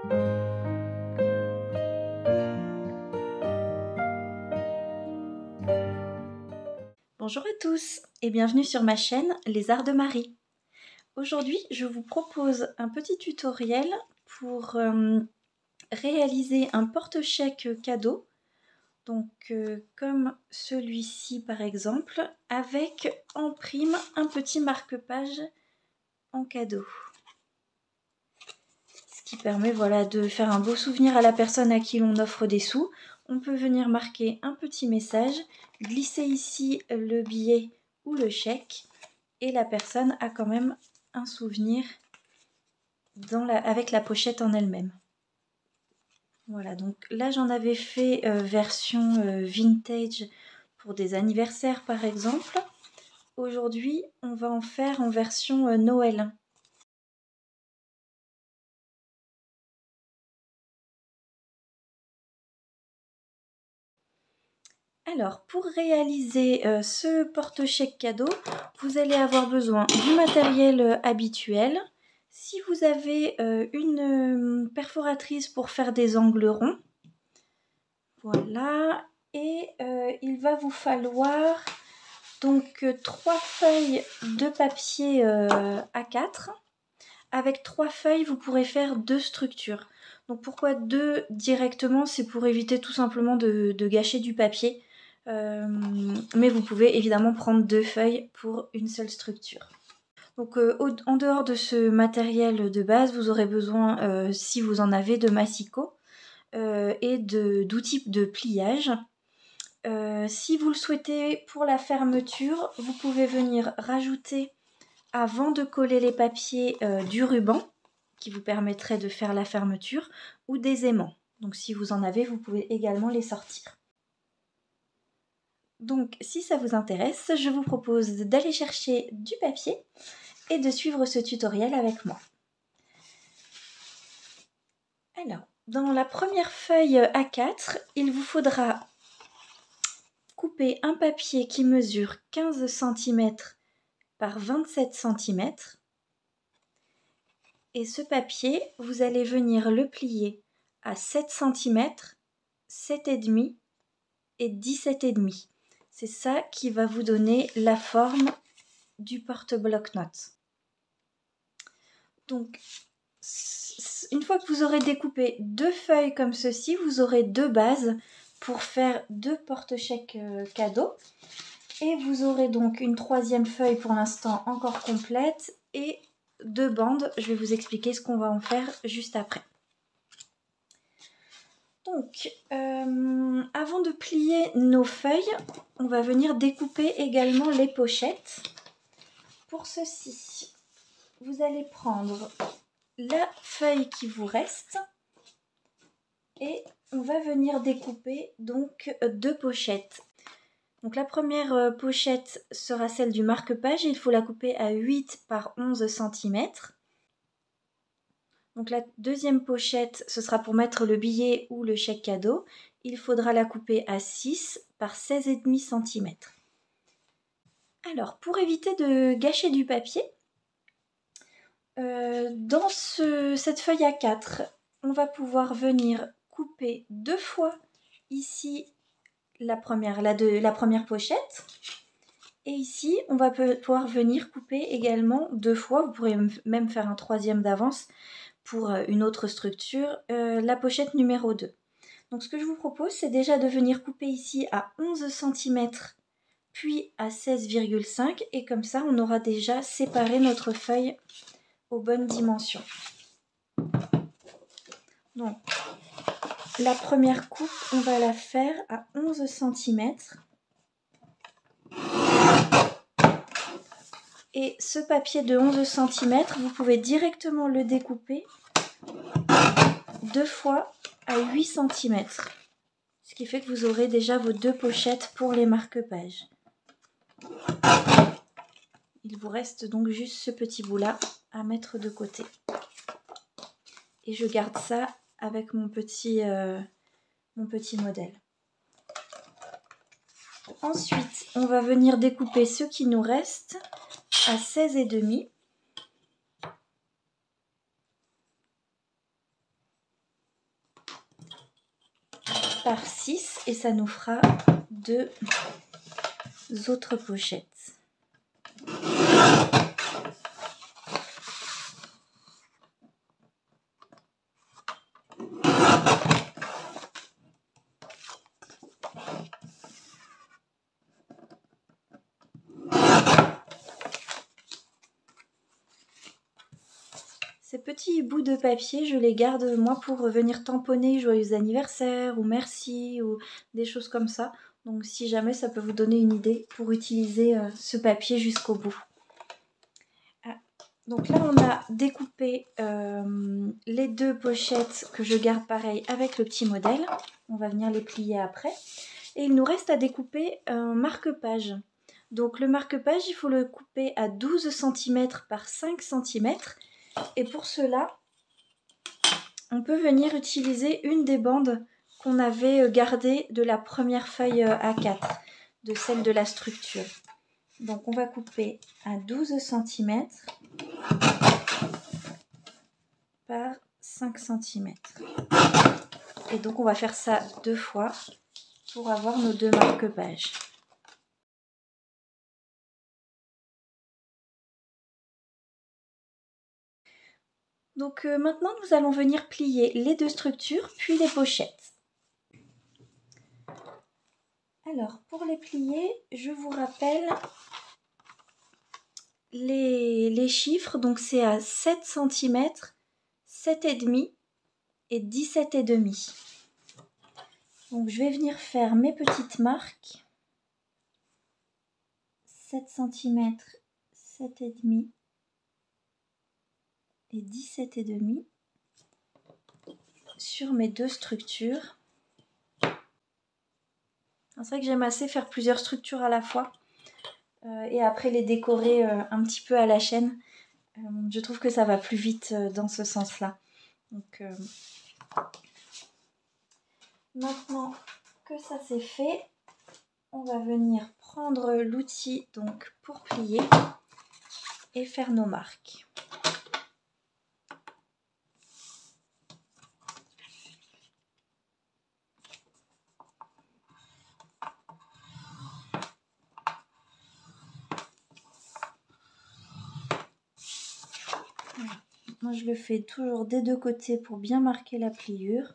Bonjour à tous et bienvenue sur ma chaîne Les Arts de Marie. Aujourd'hui, je vous propose un petit tutoriel pour réaliser un porte-chèque cadeau, donc comme celui-ci par exemple, avec en prime un petit marque-page en cadeau. Ce qui permet de faire un beau souvenir à la personne à qui l'on offre des sous. On peut venir marquer un petit message, glisser ici le billet ou le chèque et la personne a quand même un souvenir avec la pochette en elle-même. Voilà, donc là j'en avais fait version vintage pour des anniversaires par exemple. Aujourd'hui, on va en faire en version Noël. Alors, pour réaliser ce porte-chèque cadeau, vous allez avoir besoin du matériel habituel. Si vous avez une perforatrice pour faire des angles ronds, voilà, et il va vous falloir donc 3 feuilles de papier A4. Avec 3 feuilles, vous pourrez faire 2 structures. Donc pourquoi 2 directement? C'est pour éviter tout simplement de gâcher du papier. Mais vous pouvez évidemment prendre 2 feuilles pour une seule structure. Donc en dehors de ce matériel de base, vous aurez besoin, si vous en avez, de massicot et d'outils de pliage. Si vous le souhaitez pour la fermeture, vous pouvez venir rajouter, avant de coller les papiers, du ruban qui vous permettrait de faire la fermeture ou des aimants. Donc si vous en avez, vous pouvez également les sortir. Donc si ça vous intéresse, je vous propose d'aller chercher du papier et de suivre ce tutoriel avec moi. Alors, dans la première feuille A4, il vous faudra couper un papier qui mesure 15 cm par 27 cm. Et ce papier, vous allez venir le plier à 7 cm, 7,5 et 17,5. C'est ça qui va vous donner la forme du porte-bloc-notes. Donc, une fois que vous aurez découpé 2 feuilles comme ceci, vous aurez 2 bases pour faire 2 porte-chèques cadeaux. Et vous aurez donc une 3e feuille pour l'instant encore complète et 2 bandes. Je vais vous expliquer ce qu'on va en faire juste après. Donc, avant de plier nos feuilles, on va venir découper également les pochettes. Pour ceci, vous allez prendre la feuille qui vous reste et on va venir découper donc 2 pochettes. Donc la première pochette sera celle du marque-page, il faut la couper à 8 par 11 cm. Donc la deuxième pochette, ce sera pour mettre le billet ou le chèque cadeau. Il faudra la couper à 6 par 16,5 cm. Alors, pour éviter de gâcher du papier, dans cette feuille A4, on va pouvoir venir couper 2 fois ici la première pochette. Et ici, on va pouvoir venir couper également 2 fois. Vous pourrez même faire un 3e d'avance pour une autre structure, la pochette numéro 2. Donc ce que je vous propose, c'est déjà de venir couper ici à 11 cm, puis à 16,5 et comme ça, on aura déjà séparé notre feuille aux bonnes dimensions. Donc, la première coupe, on va la faire à 11 cm. Et ce papier de 11 cm, vous pouvez directement le découper 2 fois à 8 cm. Ce qui fait que vous aurez déjà vos 2 pochettes pour les marque-pages. Il vous reste donc juste ce petit bout-là à mettre de côté. Et je garde ça avec mon petit modèle. Ensuite, on va venir découper ce qui nous reste à 16,5. par 6 et ça nous fera 2 autres pochettes. Ces petits bouts de papier, je les garde moi pour venir tamponner joyeux anniversaire ou merci ou des choses comme ça. Donc si jamais ça peut vous donner une idée pour utiliser ce papier jusqu'au bout. Ah. Donc là on a découpé les 2 pochettes que je garde pareil avec le petit modèle. On va venir les plier après. Et il nous reste à découper un marque-page. Donc le marque-page, il faut le couper à 12 cm par 5 cm. Et pour cela, on peut venir utiliser une des bandes qu'on avait gardées de la première feuille A4, de celle de la structure. Donc on va couper à 12 cm par 5 cm. Et donc on va faire ça 2 fois pour avoir nos 2 marque-pages. Donc maintenant, nous allons venir plier les 2 structures, puis les pochettes. Alors, pour les plier, je vous rappelle les chiffres. Donc, c'est à 7 cm, 7,5 et 17,5. Donc, je vais venir faire mes petites marques. 7 cm, 7,5 et 17,5 sur mes 2 structures. C'est vrai que j'aime assez faire plusieurs structures à la fois et après les décorer un petit peu à la chaîne. Je trouve que ça va plus vite dans ce sens-là. Donc maintenant que ça c'est fait, on va venir prendre l'outil donc pour plier et faire nos marques. Moi, je le fais toujours des 2 côtés pour bien marquer la pliure.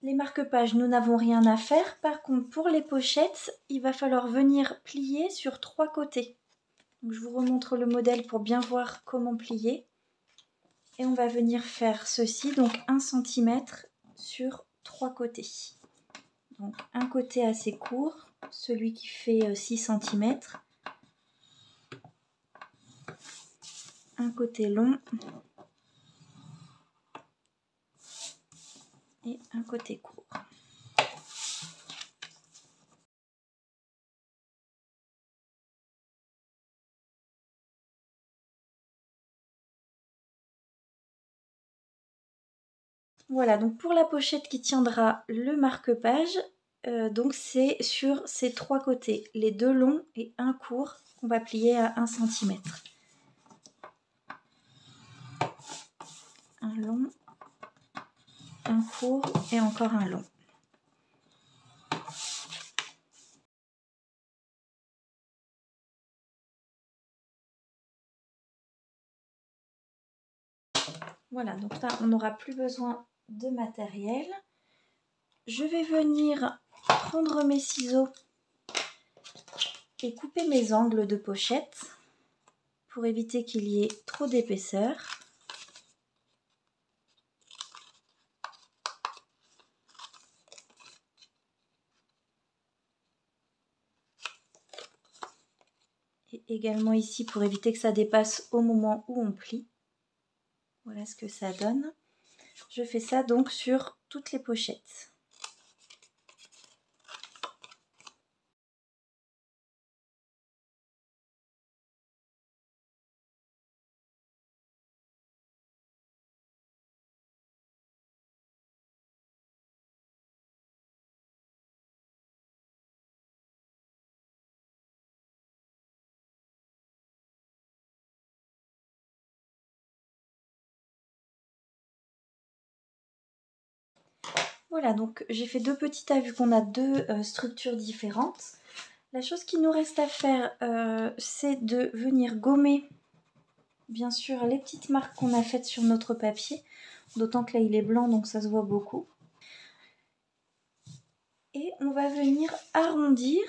Les marque-pages, nous n'avons rien à faire. Par contre, pour les pochettes, il va falloir venir plier sur 3 côtés. Donc, je vous remontre le modèle pour bien voir comment plier. Et on va venir faire ceci, donc 1 cm sur 3 côtés. Donc un côté assez court, celui qui fait 6 cm. Un côté long. Et un côté court. Voilà, donc pour la pochette qui tiendra le marque-page, donc c'est sur ces 3 côtés, les 2 longs et un court qu'on va plier à 1 cm. Un long, un court et encore un long. Voilà, donc là on n'aura plus besoin de matériel. Je vais venir prendre mes ciseaux et couper mes angles de pochette pour éviter qu'il y ait trop d'épaisseur. Et également ici pour éviter que ça dépasse au moment où on plie. Voilà ce que ça donne. Je fais ça donc sur toutes les pochettes. Voilà, donc j'ai fait 2 petits tas vu qu'on a 2 structures différentes. La chose qui nous reste à faire, c'est de venir gommer, bien sûr, les petites marques qu'on a faites sur notre papier. D'autant que là, il est blanc, donc ça se voit beaucoup. Et on va venir arrondir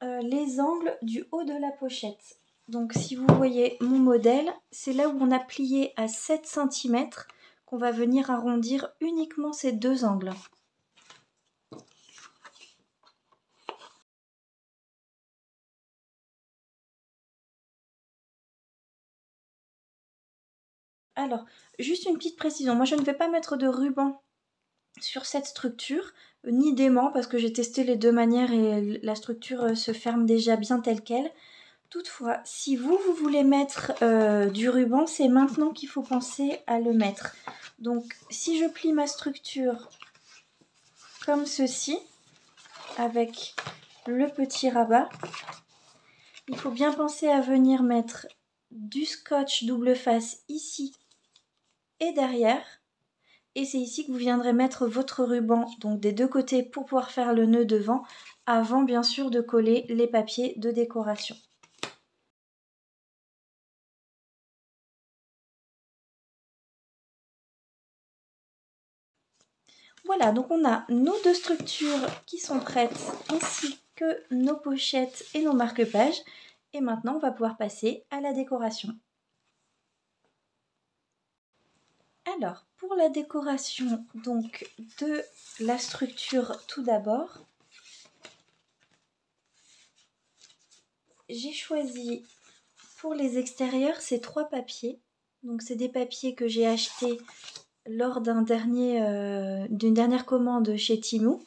les angles du haut de la pochette. Donc si vous voyez mon modèle, c'est là où on a plié à 7 cm qu'on va venir arrondir uniquement ces 2 angles. Alors, juste une petite précision, moi je ne vais pas mettre de ruban sur cette structure, ni d'aimant parce que j'ai testé les deux manières et la structure se ferme déjà bien telle qu'elle. Toutefois, si vous voulez mettre du ruban, c'est maintenant qu'il faut penser à le mettre. Donc, si je plie ma structure comme ceci, avec le petit rabat, il faut bien penser à venir mettre du scotch double face ici et derrière. Et c'est ici que vous viendrez mettre votre ruban, donc des deux côtés pour pouvoir faire le nœud devant, avant bien sûr de coller les papiers de décoration. Voilà, donc on a nos 2 structures qui sont prêtes, ainsi que nos pochettes et nos marque-pages. Et maintenant, on va pouvoir passer à la décoration. Alors, pour la décoration donc de la structure tout d'abord, j'ai choisi pour les extérieurs ces 3 papiers. Donc c'est des papiers que j'ai achetés lors d'une dernière commande chez Temu.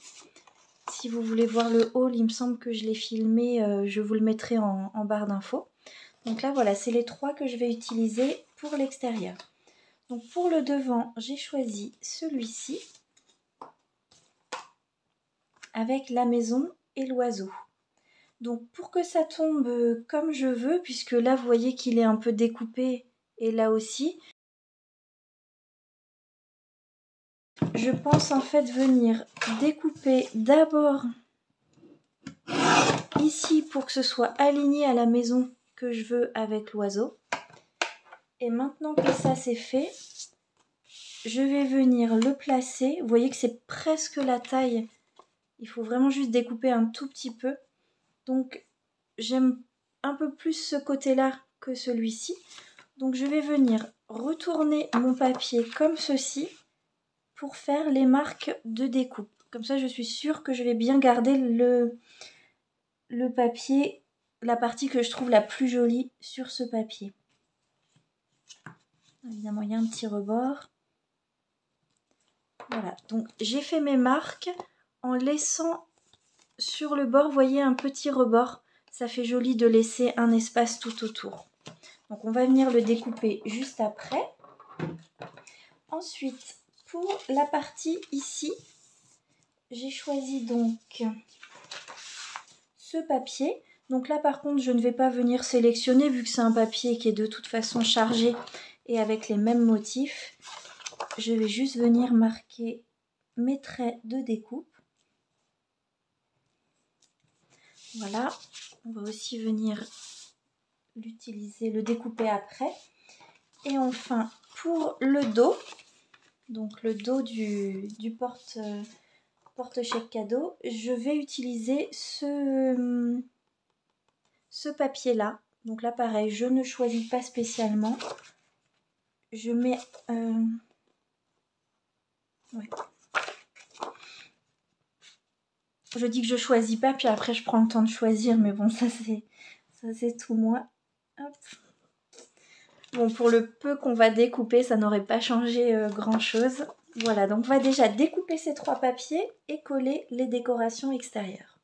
Si vous voulez voir le haul, il me semble que je l'ai filmé, je vous le mettrai en barre d'infos. Donc là voilà, c'est les 3 que je vais utiliser pour l'extérieur. Donc pour le devant, j'ai choisi celui-ci avec la maison et l'oiseau. Donc pour que ça tombe comme je veux, puisque là vous voyez qu'il est un peu découpé et là aussi, je pense en fait venir découper d'abord ici pour que ce soit aligné à la maison que je veux avec l'oiseau. Et maintenant que ça c'est fait, je vais venir le placer. Vous voyez que c'est presque la taille. Il faut vraiment juste découper un tout petit peu. Donc j'aime un peu plus ce côté-là que celui-ci. Donc je vais venir retourner mon papier comme ceci pour faire les marques de découpe. Comme ça je suis sûre que je vais bien garder le papier, la partie que je trouve la plus jolie sur ce papier. Évidemment il y a un petit rebord. Voilà, donc j'ai fait mes marques en laissant sur le bord, vous voyez, un petit rebord. Ça fait joli de laisser un espace tout autour. Donc on va venir le découper juste après. Ensuite, pour la partie ici, j'ai choisi donc ce papier. Donc là par contre, je ne vais pas venir sélectionner vu que c'est un papier qui est de toute façon chargé et avec les mêmes motifs. Je vais juste venir marquer mes traits de découpe. Voilà, on va aussi venir l'utiliser, le découper après. Et enfin, pour le dos, donc le dos du porte-chèque cadeau, je vais utiliser ce papier-là. Donc là, pareil, je ne choisis pas spécialement. Je mets... ouais. Je dis que je choisis pas, puis après je prends le temps de choisir, mais bon, ça c'est tout moi. Hop. Bon, pour le peu qu'on va découper, ça n'aurait pas changé grand-chose. Voilà, donc on va déjà découper ces 3 papiers et coller les décorations extérieures.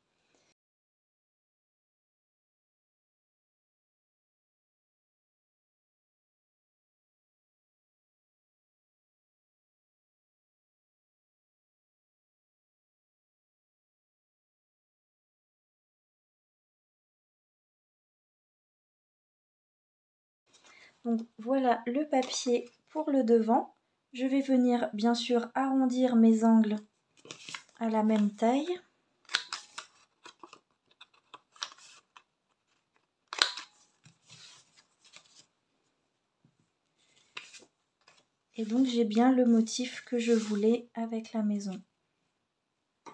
Donc voilà le papier pour le devant. Je vais venir bien sûr arrondir mes angles à la même taille. Et donc j'ai bien le motif que je voulais avec la maison.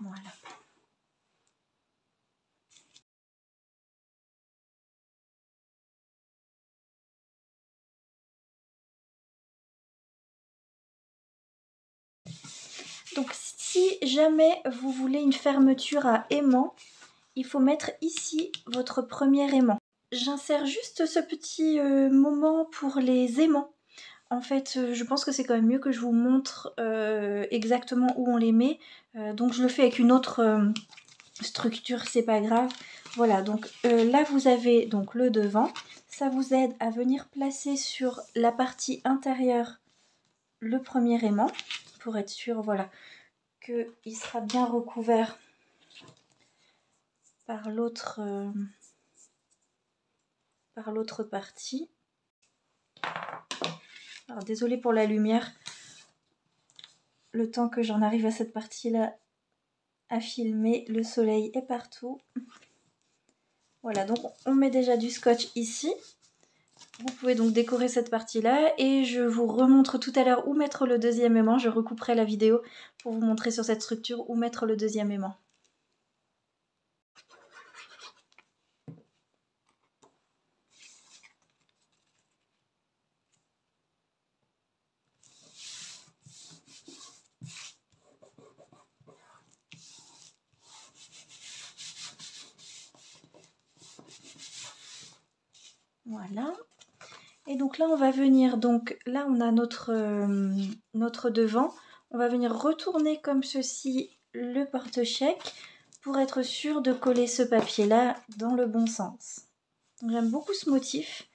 Voilà. Donc si jamais vous voulez une fermeture à aimant, il faut mettre ici votre premier aimant. J'insère juste ce petit moment pour les aimants. En fait, je pense que c'est quand même mieux que je vous montre exactement où on les met. Donc je le fais avec une autre structure, c'est pas grave. Voilà, donc là vous avez donc le devant. Ça vous aide à venir placer sur la partie intérieure le premier aimant. Pour être sûr, voilà, qu'il sera bien recouvert par l'autre partie. Alors désolée pour la lumière, le temps que j'en arrive à cette partie-là à filmer, le soleil est partout. Voilà, donc on met déjà du scotch ici. Vous pouvez donc décorer cette partie-là et je vous remontre tout à l'heure où mettre le deuxième aimant. Je recouperai la vidéo pour vous montrer sur cette structure où mettre le deuxième aimant. Voilà. Et donc là, on va venir, donc là, on a notre devant. On va venir retourner comme ceci le porte-chèque pour être sûr de coller ce papier-là dans le bon sens. J'aime beaucoup ce motif.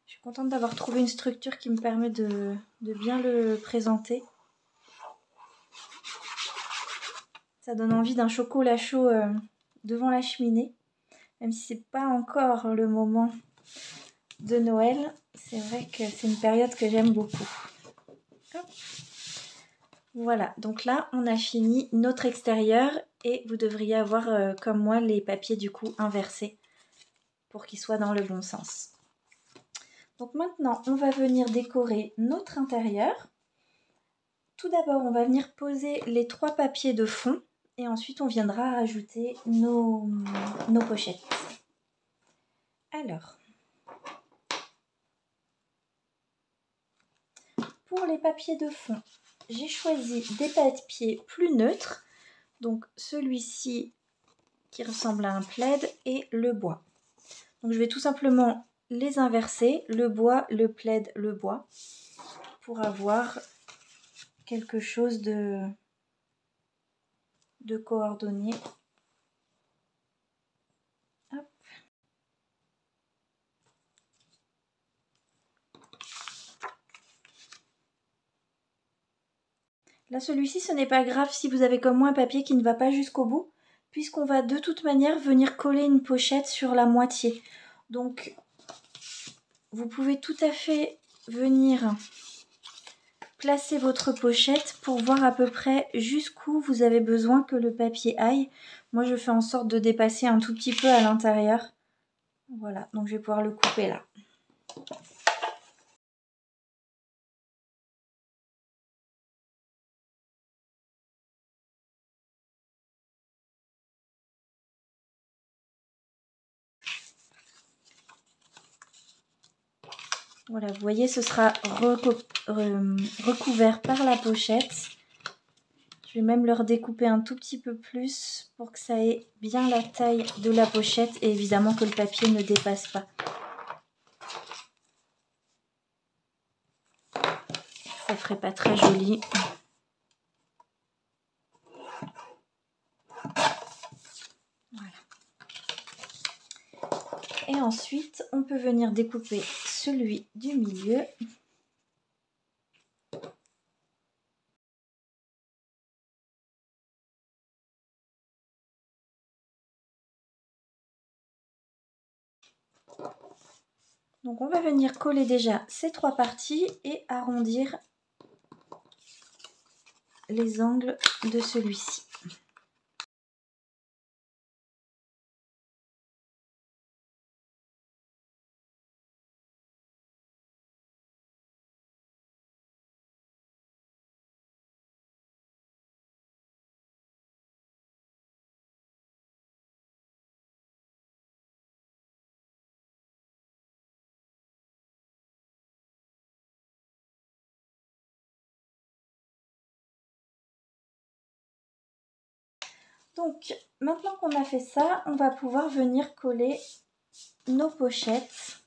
Je suis contente d'avoir trouvé une structure qui me permet de bien le présenter. Ça donne envie d'un chocolat chaud devant la cheminée. Même si c'est pas encore le moment de Noël, c'est vrai que c'est une période que j'aime beaucoup. Hop. Voilà, donc là on a fini notre extérieur et vous devriez avoir comme moi les papiers du coup inversés pour qu'ils soient dans le bon sens. Donc maintenant on va venir décorer notre intérieur. Tout d'abord on va venir poser les 3 papiers de fond et ensuite on viendra ajouter nos pochettes. Alors, pour les papiers de fond, j'ai choisi des papiers plus neutres, donc celui-ci qui ressemble à un plaid et le bois. Donc je vais tout simplement les inverser, le bois, le plaid, le bois, pour avoir quelque chose de coordonné. Hop. Là celui-ci, ce n'est pas grave si vous avez comme moi un papier qui ne va pas jusqu'au bout, puisqu'on va de toute manière venir coller une pochette sur la moitié. Donc vous pouvez tout à fait venir placer votre pochette pour voir à peu près jusqu'où vous avez besoin que le papier aille. Moi je fais en sorte de dépasser un tout petit peu à l'intérieur. Voilà, donc je vais pouvoir le couper là. Voilà, vous voyez, ce sera recouvert par la pochette. Je vais même le redécouper un tout petit peu plus pour que ça ait bien la taille de la pochette et évidemment que le papier ne dépasse pas. Ça ferait pas très joli. Voilà. Et ensuite, on peut venir découper celui du milieu. Donc on va venir coller déjà ces 3 parties et arrondir les angles de celui-ci. Donc maintenant qu'on a fait ça, on va pouvoir venir coller nos pochettes.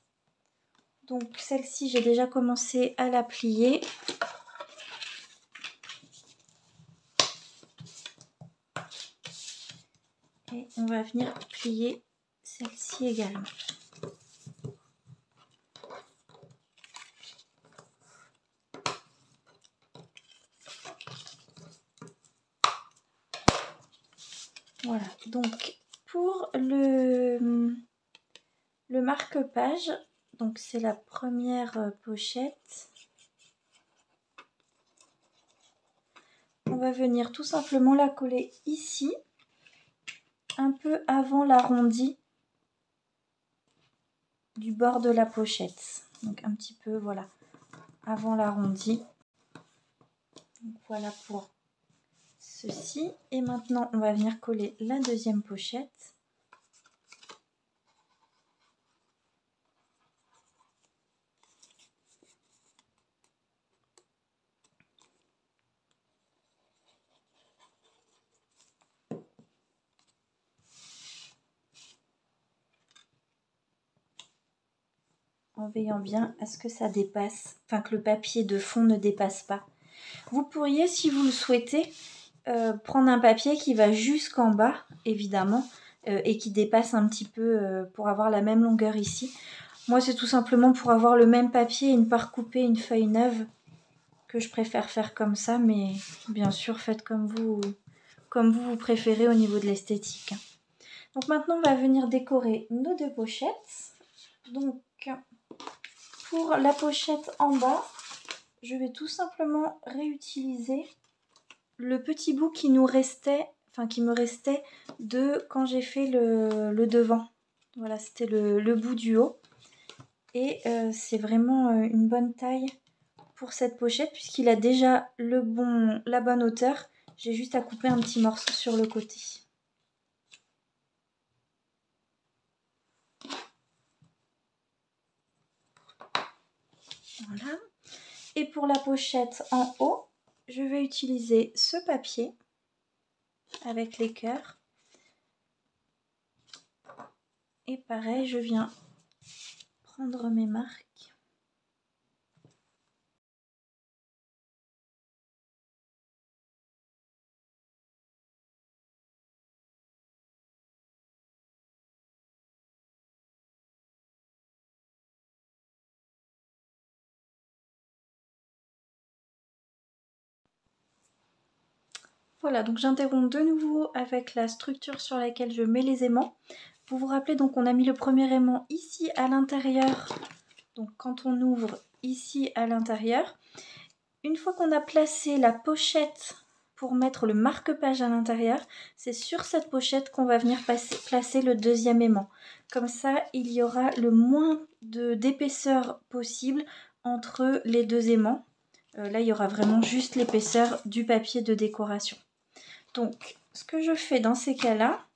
Donc celle-ci, j'ai déjà commencé à la plier. Et on va venir plier celle-ci également. Voilà, donc pour le marque-page, donc c'est la première pochette. On va venir tout simplement la coller ici, un peu avant l'arrondi du bord de la pochette. Donc un petit peu, voilà, avant l'arrondi. Voilà pour ceci. Et maintenant, on va venir coller la deuxième pochette. En veillant bien à ce que ça dépasse, enfin que le papier de fond ne dépasse pas. Vous pourriez, si vous le souhaitez, prendre un papier qui va jusqu'en bas, évidemment, et qui dépasse un petit peu pour avoir la même longueur ici. Moi, c'est tout simplement pour avoir le même papier et ne pas recouper une feuille neuve que je préfère faire comme ça, mais bien sûr, faites comme vous préférez au niveau de l'esthétique. Donc maintenant, on va venir décorer nos deux pochettes. Donc, pour la pochette en bas, je vais tout simplement réutiliser le petit bout qui nous restait, enfin qui me restait de quand j'ai fait le devant. Voilà, c'était le bout du haut. Et c'est vraiment une bonne taille pour cette pochette puisqu'il a déjà la bonne hauteur. J'ai juste à couper un petit morceau sur le côté. Voilà. Et pour la pochette en haut, je vais utiliser ce papier avec les cœurs. Et pareil, je viens prendre mes marques. Voilà, donc j'interromps de nouveau avec la structure sur laquelle je mets les aimants. Vous vous rappelez, donc on a mis le premier aimant ici à l'intérieur. Donc quand on ouvre ici à l'intérieur, une fois qu'on a placé la pochette pour mettre le marque-page à l'intérieur, c'est sur cette pochette qu'on va venir placer le deuxième aimant. Comme ça, il y aura le moins d'épaisseur possible entre les deux aimants. Là, il y aura vraiment juste l'épaisseur du papier de décoration. Donc, ce que je fais dans ces cas-là,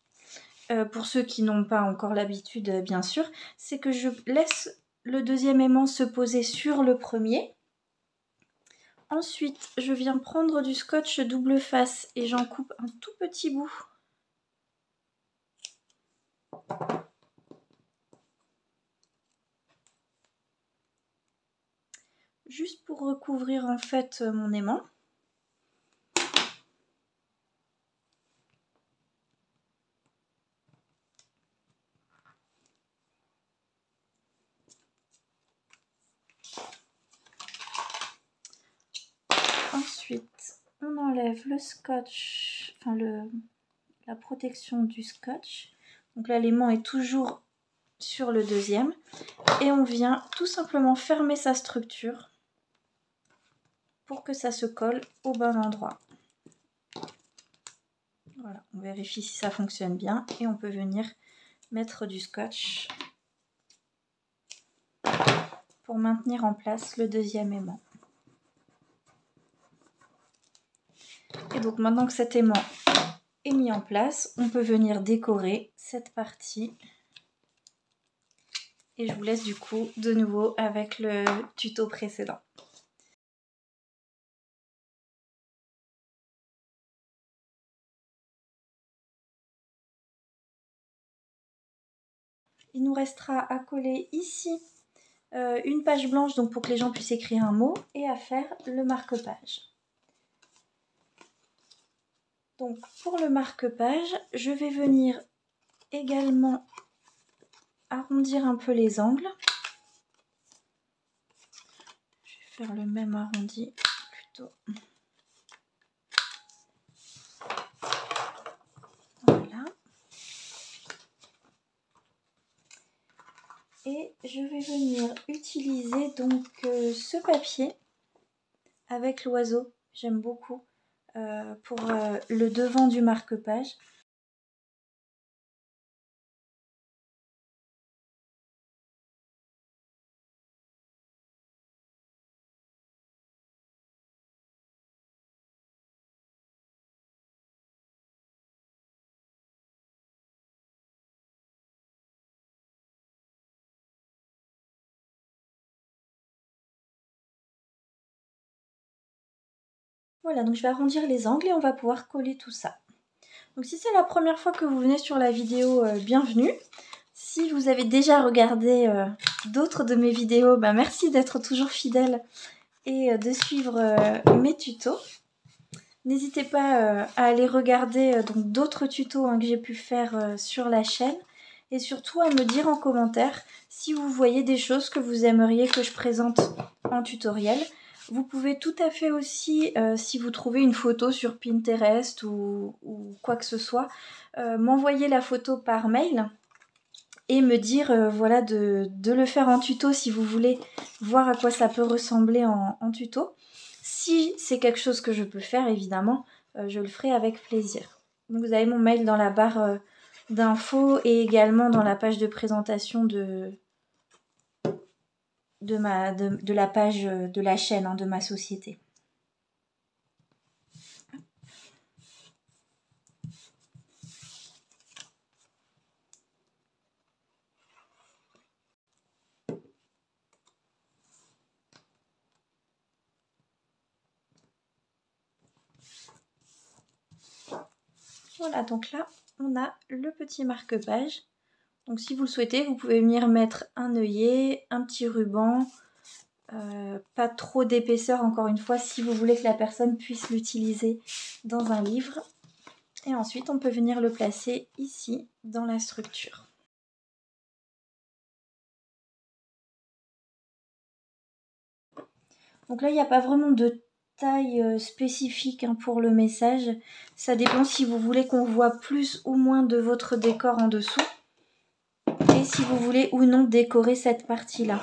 pour ceux qui n'ont pas encore l'habitude, bien sûr, c'est que je laisse le deuxième aimant se poser sur le premier. Ensuite, je viens prendre du scotch double face et j'en coupe un tout petit bout. Juste pour recouvrir en fait mon aimant. Ensuite, on enlève le scotch, enfin la protection du scotch. Donc là, l'aimant est toujours sur le deuxième. Et on vient tout simplement fermer sa structure pour que ça se colle au bon endroit. Voilà, on vérifie si ça fonctionne bien et on peut venir mettre du scotch pour maintenir en place le deuxième aimant. Et donc maintenant que cet aimant est mis en place, on peut venir décorer cette partie. Et je vous laisse du coup de nouveau avec le tuto précédent. il nous restera à coller ici une page blanche donc pour que les gens puissent écrire un mot et à faire le marque-page. Donc pour le marque-page, je vais venir également arrondir un peu les angles. Je vais faire le même arrondi plutôt. Voilà. Et je vais venir utiliser donc ce papier avec l'oiseau. J'aime beaucoup pour le devant du marque-page. Voilà, donc je vais arrondir les angles et on va pouvoir coller tout ça. Donc si c'est la première fois que vous venez sur la vidéo, bienvenue. Si vous avez déjà regardé d'autres de mes vidéos, merci d'être toujours fidèle et de suivre mes tutos. N'hésitez pas à aller regarder donc d'autres tutos que j'ai pu faire sur la chaîne. Et surtout à me dire en commentaire si vous voyez des choses que vous aimeriez que je présente en tutoriel. Vous pouvez tout à fait aussi, si vous trouvez une photo sur Pinterest ou quoi que ce soit, m'envoyer la photo par mail et me dire voilà de le faire en tuto si vous voulez voir à quoi ça peut ressembler en tuto. Si c'est quelque chose que je peux faire, évidemment, je le ferai avec plaisir. Donc vous avez mon mail dans la barre d'infos et également dans la page de présentation de la page de la chaîne, de ma société. Voilà, donc là, on a le petit marque-page. Donc si vous le souhaitez, vous pouvez venir mettre un œillet, un petit ruban, pas trop d'épaisseur encore une fois, si vous voulez que la personne puisse l'utiliser dans un livre. Et ensuite, on peut venir le placer ici, dans la structure. Donc là, il n'y a pas vraiment de taille spécifique pour le message. Ça dépend si vous voulez qu'on voit plus ou moins de votre décor en dessous. Et si vous voulez ou non décorer cette partie-là.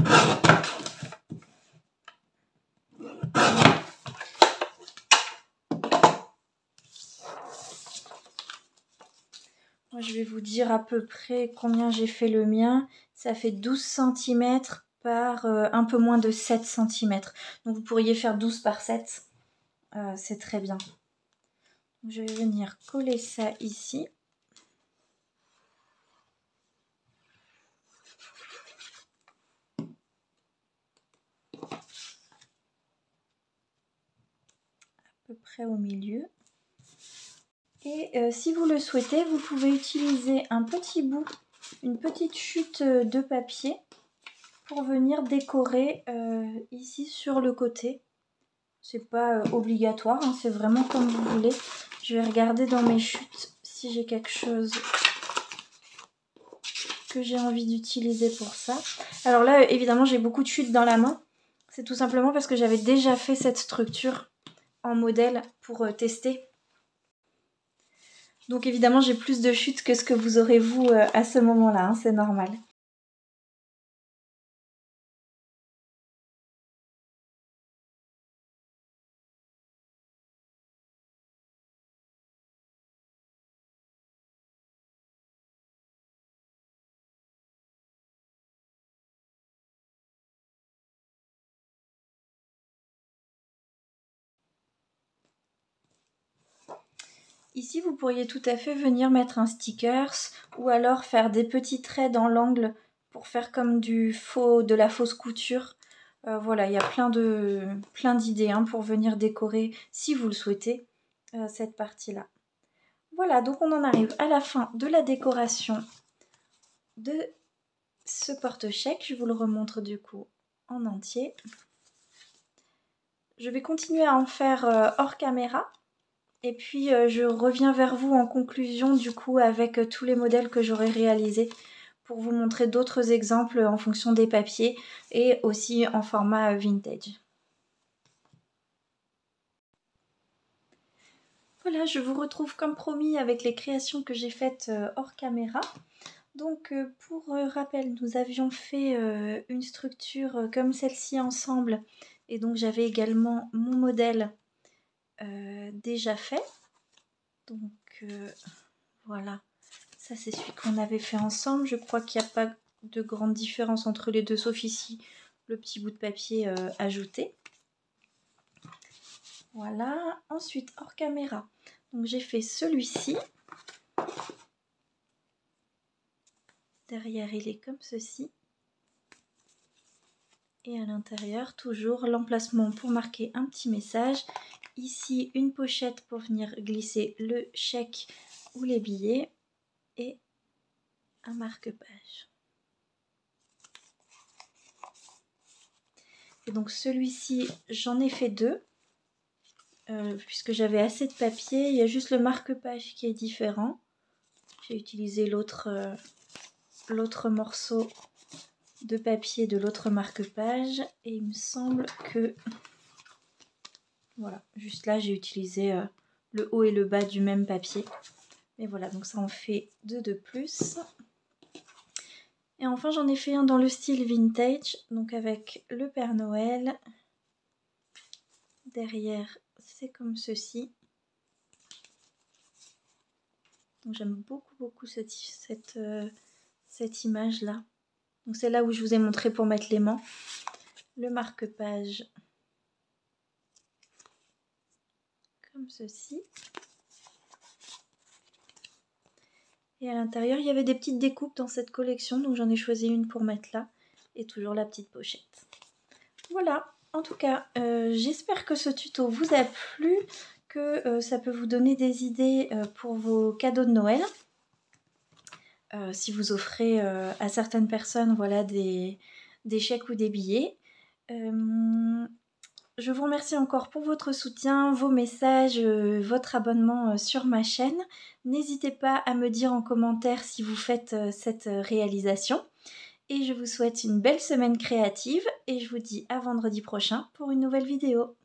Moi, je vais vous dire à peu près combien j'ai fait le mien. Ça fait 12 cm par un peu moins de 7 cm. Donc vous pourriez faire 12 par 7. C'est très bien. Je vais venir coller ça ici. À peu près au milieu. Et si vous le souhaitez, vous pouvez utiliser un petit bout, une petite chute de papier pour venir décorer ici sur le côté. C'est pas obligatoire, c'est vraiment comme vous voulez. Je vais regarder dans mes chutes si j'ai quelque chose que j'ai envie d'utiliser pour ça. Alors là, évidemment, j'ai beaucoup de chutes dans la main. C'est tout simplement parce que j'avais déjà fait cette structure en modèle pour tester. Donc évidemment, j'ai plus de chutes que ce que vous aurez vous à ce moment-là, c'est normal. Ici, vous pourriez tout à fait venir mettre un stickers ou alors faire des petits traits dans l'angle pour faire comme de la fausse couture. Voilà, il y a plein d'idées pour venir décorer, si vous le souhaitez, cette partie-là. Voilà, donc on en arrive à la fin de la décoration de ce porte-chèque, je vous le remontre du coup en entier. Je vais continuer à en faire hors caméra. Et puis je reviens vers vous en conclusion du coup avec tous les modèles que j'aurai réalisés pour vous montrer d'autres exemples en fonction des papiers et aussi en format vintage. Voilà, je vous retrouve comme promis avec les créations que j'ai faites hors caméra. Donc pour rappel, nous avions fait une structure comme celle-ci ensemble et donc j'avais également mon modèle déjà fait. Donc voilà, ça c'est celui qu'on avait fait ensemble. Je crois qu'il n'y a pas de grande différence entre les deux, sauf ici le petit bout de papier ajouté. Voilà, ensuite hors caméra. Donc j'ai fait celui-ci. Derrière il est comme ceci. Et à l'intérieur, toujours l'emplacement pour marquer un petit message. Ici, une pochette pour venir glisser le chèque ou les billets. Et un marque-page. Et donc celui-ci, j'en ai fait deux. Puisque j'avais assez de papier. Il y a juste le marque-page qui est différent. J'ai utilisé l'autre morceau de papier de l'autre marque-page. Et il me semble que... Voilà, juste là j'ai utilisé le haut et le bas du même papier. Mais voilà, donc ça en fait deux de plus. Et enfin j'en ai fait un dans le style vintage, donc avec le Père Noël. Derrière c'est comme ceci. Donc j'aime beaucoup cette image là. Donc c'est là où je vous ai montré pour mettre l'aimant. Le marque-page comme ceci. Et à l'intérieur, il y avait des petites découpes dans cette collection, donc j'en ai choisi une pour mettre là. Et toujours la petite pochette. Voilà, en tout cas, j'espère que ce tuto vous a plu, que ça peut vous donner des idées pour vos cadeaux de Noël. Si vous offrez à certaines personnes voilà, des chèques ou des billets. Je vous remercie encore pour votre soutien, vos messages, votre abonnement sur ma chaîne. N'hésitez pas à me dire en commentaire si vous faites cette réalisation. Et je vous souhaite une belle semaine créative et je vous dis à vendredi prochain pour une nouvelle vidéo.